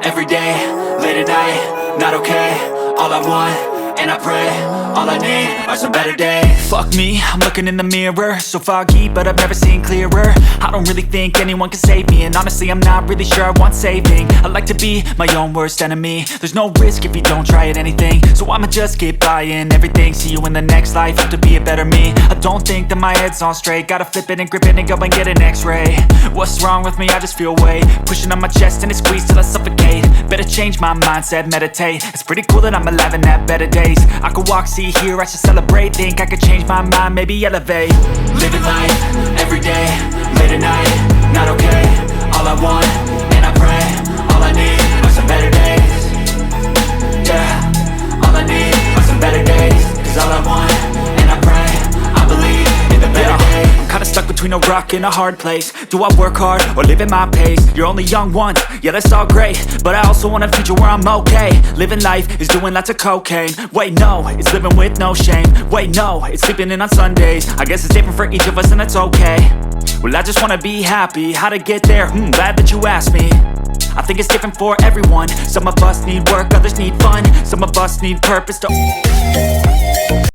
every day, late at night, not okay. All I want, and I pray, all I need are some better days. Fuck me, I'm looking in the mirror, so foggy, but I've never seen clearer. I don't really think anyone can save me, and honestly I'm not really sure I want saving. I like to be my own worst enemy. There's no risk if you don't try at anything, so I'ma just keep buying everything. See you in the next life, have to be a better me. I don't think that my head's on straight, gotta flip it and grip it and go and get an x-ray. What's wrong with me? I just feel weight pushing on my chest and it squeezes till I suffocate. Better change my mindset, meditate. It's pretty cool that I'm alive and have better days. I could walk, see, hear, I should celebrate. Think I could change my mind, maybe elevate. Living life, every day, late at night, not okay. All I want, and I pray, all I need are some better days. Yeah, all I need are some better days. Cause all I want, and I pray, I believe in the better days. I'm kinda stuck between a rock and a hard place. Do I work hard or live at my pace? You're only young once, yeah that's all great, but I also want a future where I'm okay. Living life is doing lots of cocaine. Wait no, it's living with no shame. Wait no, it's sleeping in on Sundays. I guess it's different for each of us and that's okay. Well I just wanna be happy, how to get there? Glad that you asked me. I think it's different for everyone. Some of us need work, others need fun. Some of us need purpose to